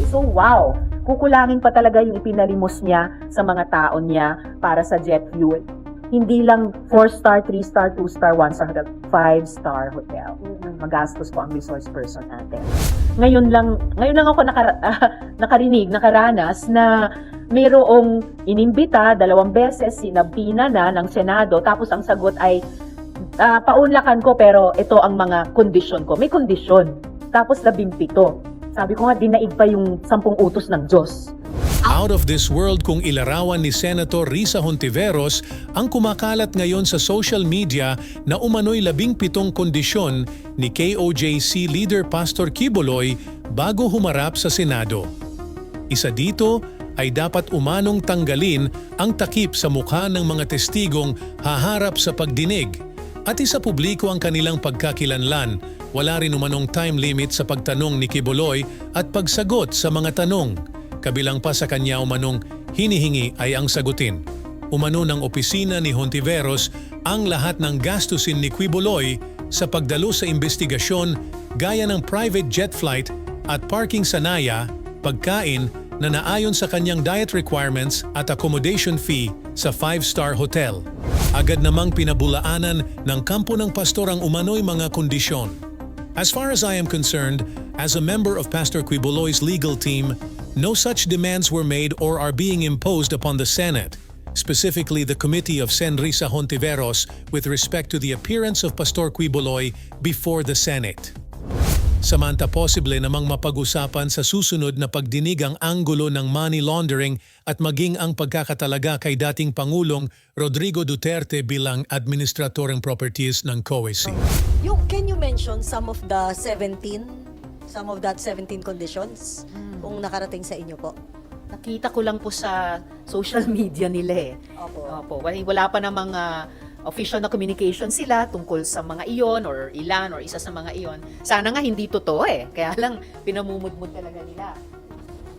office. So wow, kukulangin pa talaga yung ipinalimos niya sa mga taon niya para sa jet fuel. Hindi lang 4-star, 3-star, 2-star, 1-star hotel, 5-star hotel. Magastos po ang resource person natin. Ngayon lang ako nakaranas na mayroong inimbita 2 beses, sinabina na ng Senado, tapos ang sagot ay paunlakan ko pero ito ang mga kondisyon ko. May kondisyon. Tapos 17. Sabi ko nga, dinaig pa yung 10 utos ng Diyos. Out of this world kung ilarawan ni Senator Risa Hontiveros ang kumakalat ngayon sa social media na umano'y 17 kondisyon ni KOJC leader Pastor Quiboloy bago humarap sa Senado. Isa dito ay dapat umanong tanggalin ang takip sa mukha ng mga testigong haharap sa pagdinig at isapubliko ang kanilang pagkakilanlan. Wala rin umanong time limit sa pagtanong ni Quiboloy at pagsagot sa mga tanong. Kabilang pa sa kanya umanong hinihingi ay ang sagutin. Umano ng opisina ni Hontiveros ang lahat ng gastusin ni Quiboloy sa pagdalo sa investigasyon gaya ng private jet flight at parking sa Naya, pagkain na naayon sa kanyang diet requirements at accommodation fee sa 5-star hotel. Agad namang pinabulaanan ng kampo ng pastor ang umano'y mga kondisyon. As far as I am concerned, as a member of Pastor Quiboloy's legal team, no such demands were made or are being imposed upon the Senate, specifically the Committee of Sen. Risa Hontiveros with respect to the appearance of Pastor Quiboloy before the Senate. Samanta posible namang mapag-usapan sa susunod na pagdinig ang anggulo ng money laundering at maging ang pagkakatalaga kay dating Pangulong Rodrigo Duterte bilang Administrator ng Properties ng COEC. Can you mention some of that 17 conditions kung nakarating sa inyo po? Nakita ko lang po sa social media nila eh. Opo. Wala pa namang official na communication sila tungkol sa mga iyon or ilan or isa sa mga iyon. Sana nga hindi totoo eh. Kaya lang pinamumudmud talaga nila.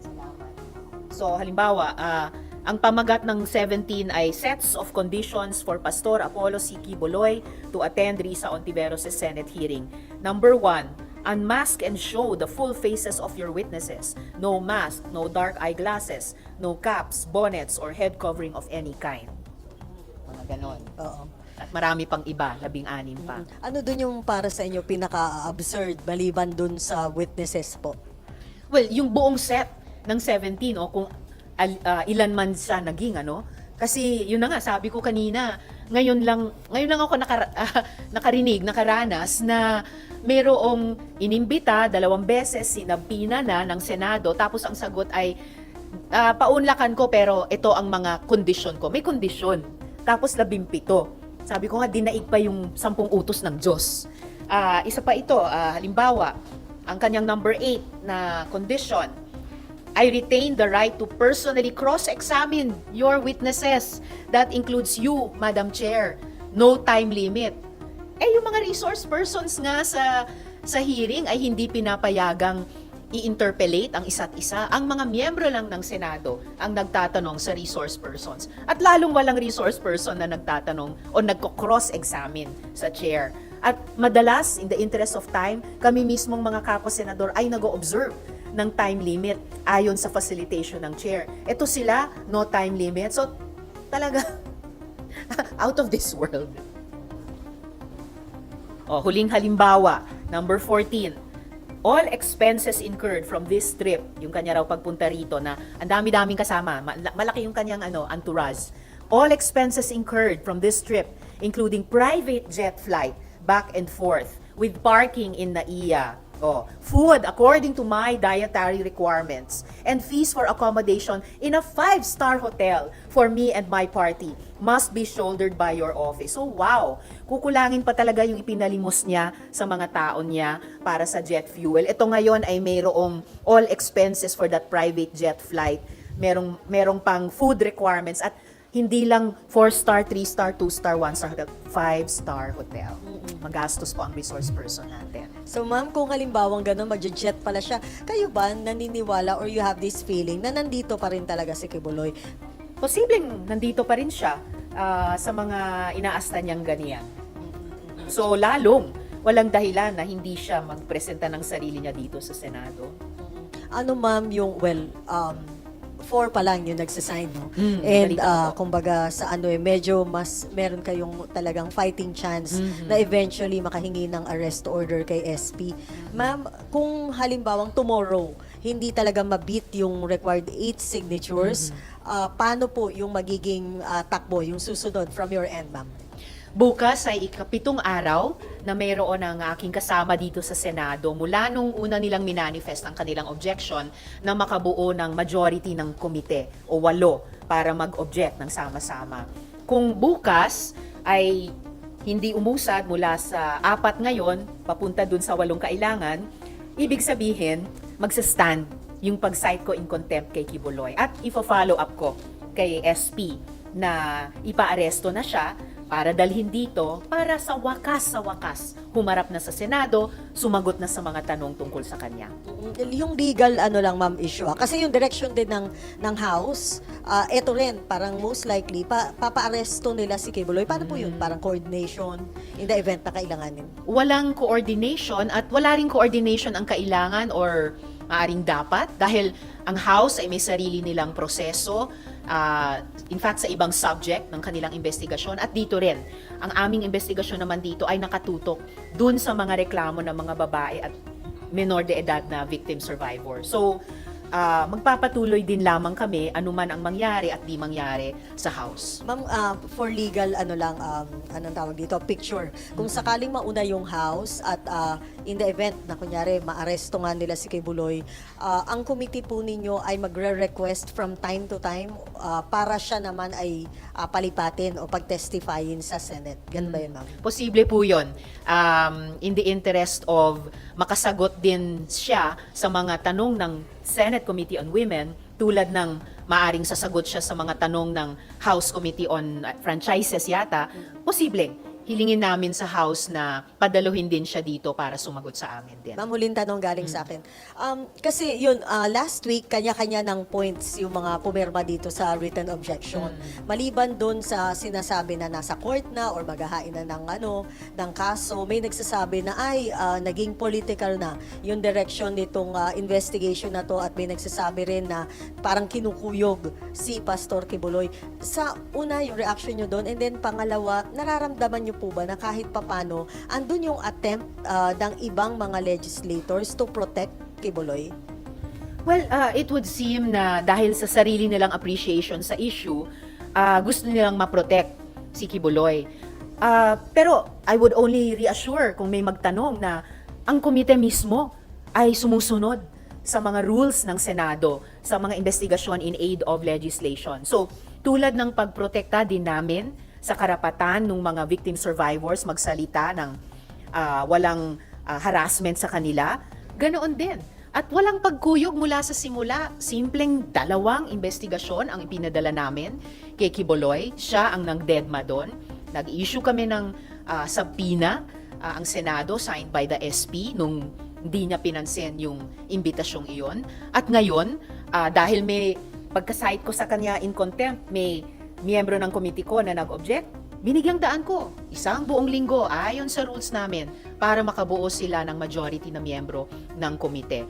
Salamat. So halimbawa, ang pamagat ng 17 ay sets of conditions for Pastor Apollo C. Quiboloy to attend Risa Hontiveros' Senate hearing. Number 1, unmask and show the full faces of your witnesses. No mask, no dark eyeglasses, no caps, bonnets, or head covering of any kind. Mga ganon. Oo. At marami pang iba, 16 pa. Ano dun yung para sa inyo pinaka-absurd maliban dun sa witnesses po? Well, yung buong set ng 17 o kung ilan man siya naging kasi yun na nga sabi ko kanina, ngayon lang ako nakaranas na mayroong inimbita 2 beses, sinabina na ng Senado, tapos ang sagot ay paunlakan ko pero ito ang mga kondisyon ko. May kondisyon. Tapos 17. Sabi ko nga, dinaig pa yung 10 utos ng Diyos. Isa pa ito, halimbawa, ang kanyang number 8 na condition, I retain the right to personally cross-examine your witnesses. That includes you, Madam Chair. No time limit. Yung mga resource persons nga sa hearing ay hindi pinapayagang i-interpellate ang isa't isa. Ang mga miyembro lang ng Senado ang nagtatanong sa resource persons. At lalong walang resource person na nagtatanong o nagko-cross-examine sa chair. At madalas, in the interest of time, kami mismong mga kapo-senador ay nag-o-observe ng time limit ayon sa facilitation ng chair. Ito sila, no time limit. So, talaga, out of this world. Huling halimbawa, number 14. All expenses incurred from this trip, yung kanya raw pagpunta rito na ang dami-daming kasama, malaki yung kanyang entourage. All expenses incurred from this trip, including private jet flight, back and forth, with parking in NAIA, food according to my dietary requirements, and fees for accommodation in a 5-star hotel for me and my party must be shouldered by your office. So wow, kukulangin pa talaga yung ipinalimos niya sa mga taon niya para sa jet fuel. Ito ngayon ay mayroong all expenses for that private jet flight. Merong pang food requirements at hindi lang 4-star, 3-star, 2-star, 1-star hotel, 5-star hotel. Magastos po ang resource person natin. So ma'am, kung halimbawang gano'n, magje-jet pala siya, kayo ba naniniwala or you have this feeling na nandito pa rin talaga si Quiboloy? Posibleng nandito pa rin siya sa mga inaasta niyang ganyan. So lalong walang dahilan na hindi siya magpresenta ng sarili niya dito sa Senado. ano ma'am yung, well, 4 pa lang yung nagsasign, no? Mm, And balita ko. kumbaga sa ano medyo mas meron kayong talagang fighting chance na eventually makahingi ng arrest order kay SP. Ma'am, kung halimbawang tomorrow, hindi talaga ma-beat yung required 8 signatures, paano po yung magiging takbo, yung susunod from your end, ma'am? Bukas ay ika-7 araw na mayroon ang aking kasama dito sa Senado mula nung una nilang minanifest ang kanilang objection na makabuo ng majority ng komite o 8 para mag-object ng sama-sama. Kung bukas ay hindi umusad mula sa 4 ngayon papunta dun sa 8 kailangan, ibig sabihin magsa-stand yung pag-cite ko in contempt kay Kibuloy at ifa-follow up ko kay SP na ipa-aresto na siya para dalhin dito para sa wakas humarap na sa Senado, sumagot na sa mga tanong tungkol sa kanya. Yung legal ano lang ma'am issue. Kasi yung direction din ng House, eto rin parang most likely papa-aresto nila si Kibuloy. Paano po yun? Parang coordination in the event na kailanganin. Walang coordination at wala ring coordination ang kailangan or maaring dapat dahil ang House ay may sarili nilang proseso, in fact sa ibang subject ng kanilang investigasyon at dito rin. Ang aming investigasyon naman dito ay nakatutok dun sa mga reklamo ng mga babae at menor de edad na victim survivor. So, magpapatuloy din lamang kami anuman ang mangyari at di mangyari sa House. Ma'am, for legal ano lang, anong tawag dito, picture. Kung sakaling mauna yung House at in the event na kunyari maaresto nga nila si Kibuloy, ang committee po ninyo ay magre-request from time to time para siya naman ay palipatin o pag-testifyin sa Senate. Ganun ba yun, ma'am? Posible po yun. In the interest of makasagot din siya sa mga tanong ng Senate Committee on Women tulad ng maaring sasagot siya sa mga tanong ng House Committee on Franchises yata, posibleng hilingin namin sa House na padaluhin din siya dito para sumagot sa amin din. Ma'am, huling tanong galing sa akin. Kasi yun, last week, kanya-kanya ng points yung mga pumirma dito sa written objection. Maliban doon sa sinasabi na nasa court na or maghahain na ng kaso, may nagsasabi na ay naging political na yung direction nitong investigation na to at may nagsasabi rin na parang kinukuyog si Pastor Kibuloy. Sa una, yung reaction nyo doon, and then pangalawa, nararamdaman nyo po ba na kahit papano, andun yung attempt ng ibang mga legislators to protect Kibuloy? Well, it would seem na dahil sa sarili nilang appreciation sa issue, gusto nilang ma-protect si Kibuloy. Pero I would only reassure kung may magtanong na ang komite mismo ay sumusunod sa mga rules ng Senado, sa mga investigasyon in aid of legislation. So, tulad ng pagprotekta din namin sa karapatan ng mga victim survivors magsalita ng walang harassment sa kanila, ganoon din. At walang pagkuyog mula sa simula, simpleng 2 investigasyon ang ipinadala namin kay Kibuloy. Siya ang nang-dedma doon. Nag-issue kami ng subpoena, ang Senado, signed by the SP, nung hindi niya pinansin yung imbitasyong iyon. At ngayon, dahil may pagka-cite ko sa kanya in contempt, may miyembro ng committee ko na nag-object, binigyang daan ko 1 buong linggo ayon sa rules namin para makabuo sila ng majority na miyembro ng komite.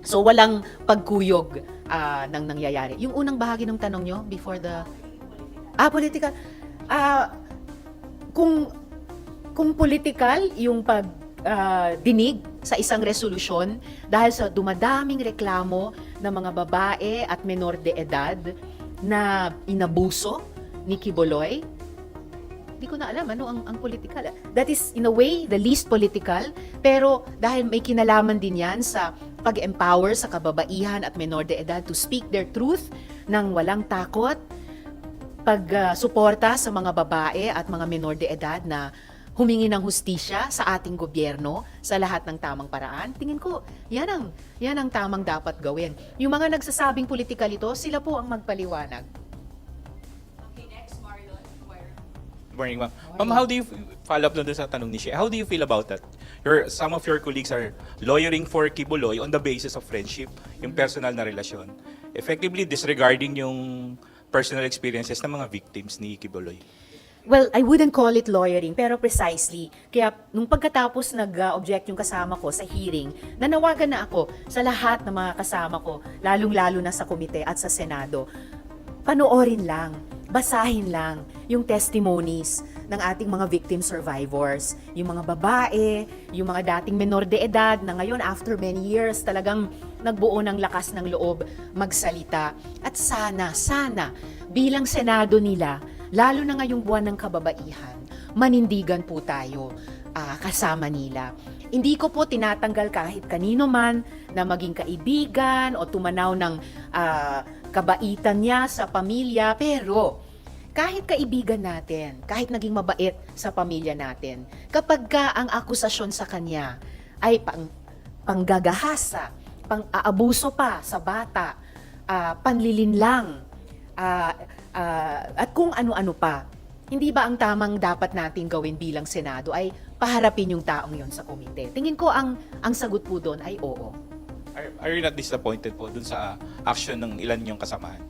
So walang pagkuyog ng nangyayari. Yung unang bahagi ng tanong nyo before the political. Kung political yung dinig sa isang resolusyon dahil sa dumadaming reklamo ng mga babae at menor de edad na inabuso ni Kibuloy, hindi ko na alam ano ang political. That is in a way the least political, pero dahil may kinalaman din yan sa pag-empower sa kababaihan at menor de edad to speak their truth nang walang takot, pag-suporta sa mga babae at mga menor de edad na humingi ng hustisya sa ating gobyerno sa lahat ng tamang paraan. Tingin ko, yan ang tamang dapat gawin. Yung mga nagsasabing politikal ito, sila po ang magpaliwanag. Okay, next, Marlon. Morning, ma'am. Ma'am, how do you follow up doon sa tanong ni Shea? How do you feel about that? Some of your colleagues are lawyering for Kibuloy on the basis of friendship, yung personal na relasyon. Effectively disregarding yung personal experiences ng mga victims ni Kibuloy. Well, I wouldn't call it lawyering, pero precisely. Kaya nung pagkatapos nag-object yung kasama ko sa hearing, nanawagan na ako sa lahat ng mga kasama ko, lalong-lalo na sa komite at sa Senado. Panoorin lang, basahin lang yung testimonies ng ating mga victim survivors. Yung mga babae, yung mga dating menor de edad na ngayon after many years talagang nagbuo ng lakas ng loob magsalita. At sana bilang Senado nila, lalo na ngayong buwan ng kababaihan, manindigan po tayo kasama nila. Hindi ko po tinatanggal kahit kanino man na maging kaibigan o tumanaw ng kabaitan niya sa pamilya, pero kahit kaibigan natin, kahit naging mabait sa pamilya natin, kapag ka ang akusasyon sa kanya ay panggagahasa, pang-aabuso pa sa bata, panlilinlang, at kung ano-ano pa, hindi ba ang tamang dapat natin gawin bilang Senado ay paharapin yung taong yon sa komite? Tingin ko ang sagot po doon ay oo. Are you not disappointed po dun sa action ng ilan yung kasamahan?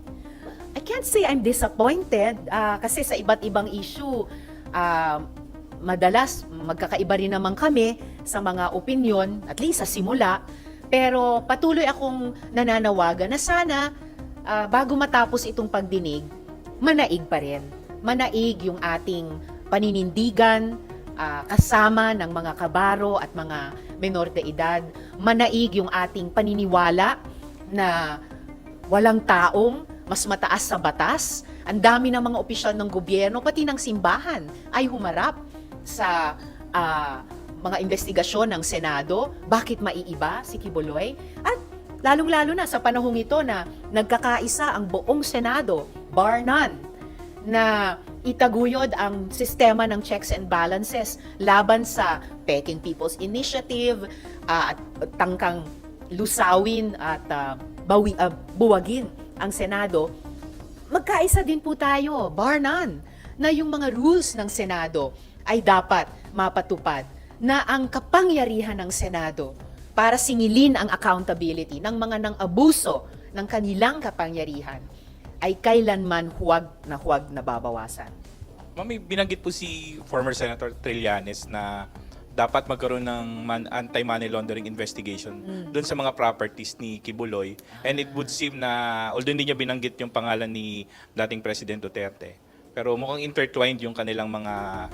I can't say I'm disappointed kasi sa iba't ibang issue, madalas magkakaiba rin naman kami sa mga opinyon, at least sa simula. Pero patuloy akong nananawagan na sana bago matapos itong pagdinig, manaig pa rin. Manaig yung ating paninindigan kasama ng mga kabaro at mga menor de edad. Manaig yung ating paniniwala na walang taong mas mataas sa batas. Ang dami ng mga opisyal ng gobyerno, pati ng simbahan, ay humarap sa mga investigasyon ng Senado. Bakit maiiba si Quiboloy? At lalong-lalo na sa panahong ito na nagkakaisa ang buong Senado, bar none, na itaguyod ang sistema ng checks and balances laban sa Peking People's Initiative at tangkang lusawin at buwagin ang Senado. Magkaisa din po tayo, bar none, na yung mga rules ng Senado ay dapat mapatupad, na ang kapangyarihan ng Senado para singilin ang accountability ng mga nang-abuso ng kanilang kapangyarihan ay kailanman huwag na babawasan. Ma'am, may binanggit po si former Senator Trillanes na dapat magkaroon ng anti-money laundering investigation doon sa mga properties ni Quiboloy. And it would seem na, although hindi niya binanggit yung pangalan ni dating President Duterte, pero mukhang intertwined yung kanilang mga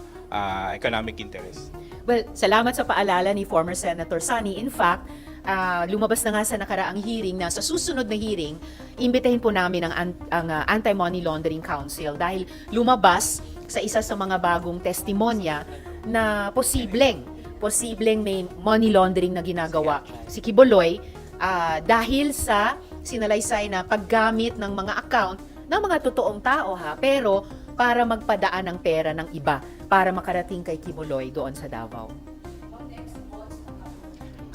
economic interests. Well, salamat sa paalala ni former Senator Sonny. In fact, lumabas na nga sa nakaraang hearing na sa susunod na hearing, imbitahin po namin ang Anti-Money Laundering Council dahil lumabas sa isa sa mga bagong testimonya na posibleng may money laundering na ginagawa si Quiboloy dahil sa sinalaysay na paggamit ng mga account ng mga totoong tao pero para magpadaan ng pera ng iba para makarating kay Quiboloy doon sa Davao.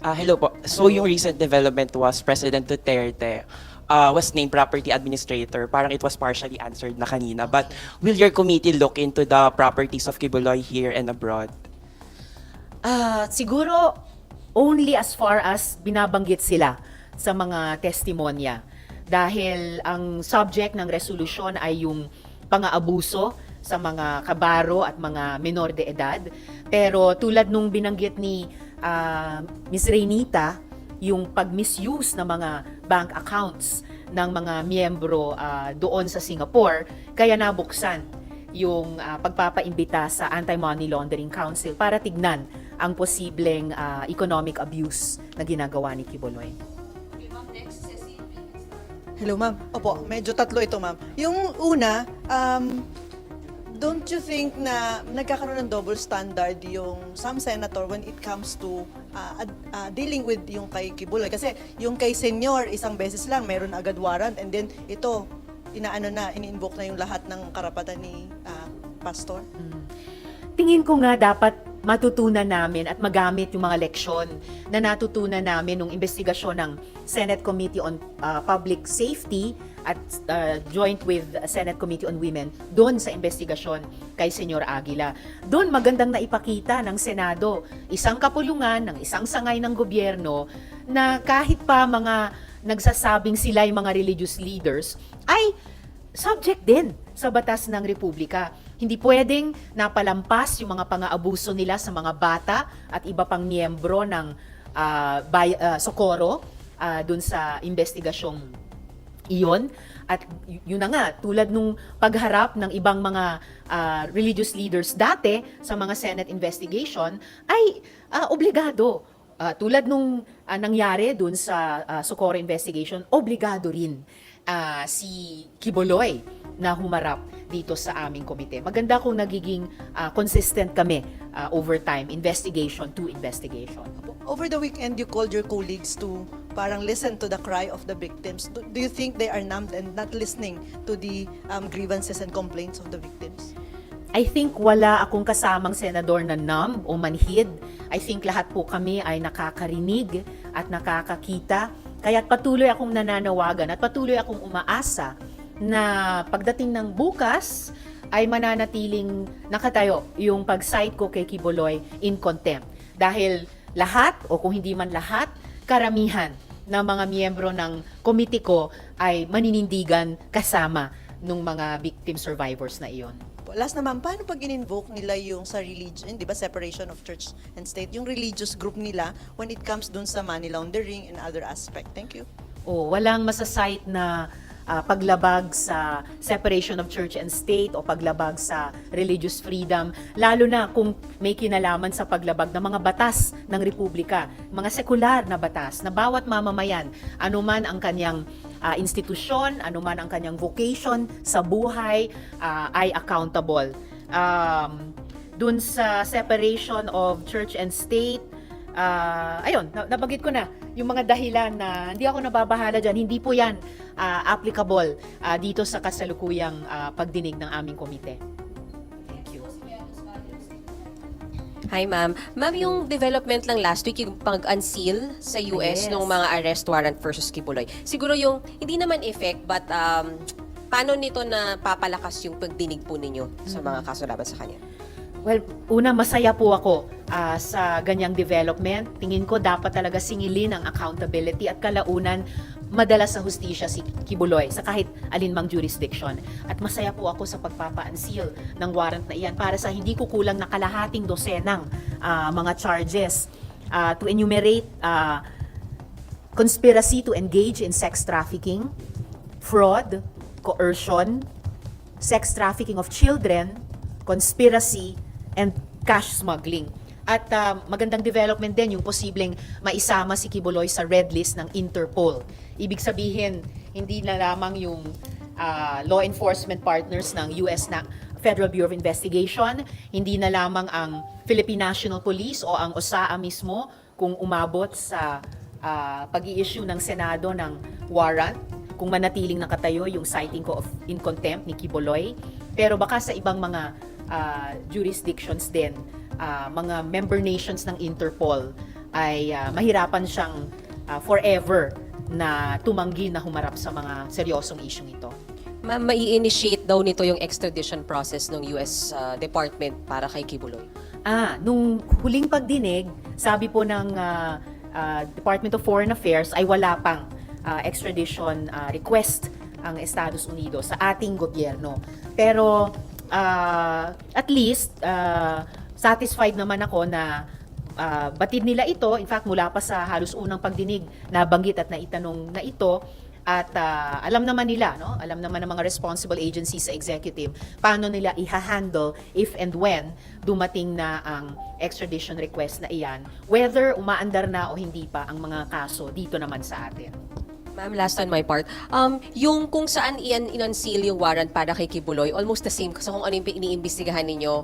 Hello po. So yung recent development was President Duterte was named property administrator. Parang it was partially answered na kanina. But will your committee look into the properties of Quiboloy here and abroad? Siguro only as far as binabanggit sila sa mga testimonya. Dahil ang subject ng resolusyon ay yung pang-aabuso sa mga kabaro at mga menor de edad. Pero tulad nung binanggit ni Ms. Reynita, yung pag-misuse ng mga bank accounts ng mga miyembro doon sa Singapore, kaya nabuksan yung pagpapaimbita sa Anti-Money Laundering Council para tignan ang posibleng economic abuse na ginagawa ni Quiboloy. Hello, ma'am. Opo, medyo tatlo ito, ma'am. Yung una, don't you think na nagkakaroon ng double standard yung some senator when it comes to dealing with yung kay Quiboloy? Kasi yung kay senior, isang beses lang, meron agad warrant, and then ito, ini-invoke na yung lahat ng karapatan ni pastor. Tingin ko nga dapat matutunan namin at magamit yung mga leksyon na natutunan namin nung investigasyon ng Senate Committee on Public Safety at joint with Senate Committee on Women doon sa investigasyon kay Senyor Aguila. Doon magandang naipakita ng Senado isang kapulungan ng isang sangay ng gobyerno na kahit pa mga nagsasabing sila yung mga religious leaders ay subject din sa batas ng Republika. Hindi pwedeng napalampas yung mga pang-aabuso nila sa mga bata at iba pang miyembro ng Socorro dun sa investigasyong iyon. At yun na nga, tulad nung pagharap ng ibang mga religious leaders dati sa mga Senate investigation, ay obligado. Tulad nung nangyari dun sa Socorro investigation, obligado rin si Quiboloy na humarap dito sa aming komite. Maganda kung nagiging consistent kami over time, investigation to investigation. Over the weekend, you called your colleagues to parang listen to the cry of the victims. Do you think they are numbed and not listening to the grievances and complaints of the victims? I think wala akong kasamang senador na numb o manhid. I think lahat po kami ay nakakarinig at nakakakita. Kaya't patuloy akong nananawagan at patuloy akong umaasa na pagdating ng bukas ay mananatiling nakatayo yung pag-cite ko kay Quiboloy in contempt. Dahil lahat, o kung hindi man lahat, karamihan ng mga miyembro ng komite ko ay maninindigan kasama ng mga victim survivors na iyon. Last naman, paano pag in-invoke nila yung sa religion, di ba, separation of church and state, yung religious group nila when it comes dun sa money laundering and other aspect? Thank you. Walang masasite na paglabag sa separation of church and state o paglabag sa religious freedom, lalo na kung may kinalaman sa paglabag ng mga batas ng Republika, mga sekular na batas na bawat mamamayan, anuman ang kanyang institusyon, anuman ang kanyang vocation sa buhay, ay accountable. Dun sa separation of church and state, ayun, nabanggit ko na yung mga dahilan na hindi ako nababahala dyan, hindi po yan applicable dito sa kasalukuyang pagdinig ng aming komite. Thank you. Hi, ma'am. Ma'am, yung development lang last week, yung pag-unseal sa US Yes. ng mga arrest warrant versus Quiboloy. Siguro yung, hindi naman effect, but paano nito na papalakas yung pagdinig po ninyo sa mga kaso laban sa kanya? Well, una, masaya po ako sa ganyang development. Tingin ko dapat talaga singilin ang accountability at kalaunan madala sa hustisya si Quiboloy sa kahit alinmang jurisdiction. At masaya po ako sa pagpapa-unseal ng warrant na iyan para sa hindi kukulang na kalahating dosenang mga charges to enumerate conspiracy to engage in sex trafficking, fraud, coercion, sex trafficking of children, conspiracy, and cash smuggling. At magandang development din yung posibleng maisama si Quiboloy sa red list ng Interpol. Ibig sabihin, hindi na lamang yung law enforcement partners ng US na Federal Bureau of Investigation, hindi na lamang ang Philippine National Police o ang OSAA mismo kung umabot sa pag-i-issue ng Senado ng warrant, kung manatiling nakatayo yung citing ko of in contempt ni Quiboloy. Pero baka sa ibang mga jurisdictions din, mga member nations ng Interpol ay mahirapan siyang forever na tumanggi na humarap sa mga seryosong isyung ito. Ma'am, mai-initiate daw nito yung extradition process ng US Department para kay Quiboloy. Nung huling pagdinig, sabi po ng Department of Foreign Affairs ay wala pang extradition request ang Estados Unidos sa ating gobyerno. Pero at least satisfied naman ako na batid nila ito. In fact, mula pa sa halos unang pagdinig, nabanggit at naitanong na ito. At alam naman nila, no? Alam naman ng mga responsible agencies sa executive paano nila i-handle if and when dumating na ang extradition request na iyan, whether umaandar na o hindi pa ang mga kaso dito naman sa atin. Ma'am, last on my part. Yung kung saan in-unseal yung warrant para kay Quiboloy, almost the same. So kung ano yung iniimbestigahan ninyo,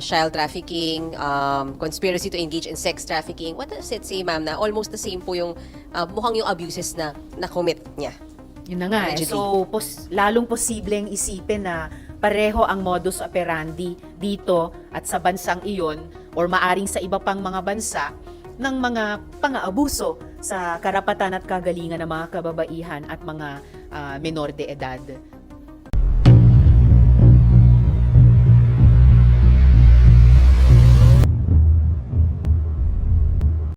child trafficking, conspiracy to engage in sex trafficking, what does it say, ma'am, na almost the same po yung mukhang yung abuses na na-commit niya? Yun na nga. Allegedly. So, lalong posibleng isipin na pareho ang modus operandi dito at sa bansang iyon or maaring sa iba pang mga bansa ng mga pang-aabuso sa karapatan at kagalingan ng mga kababaihan at mga menor de edad.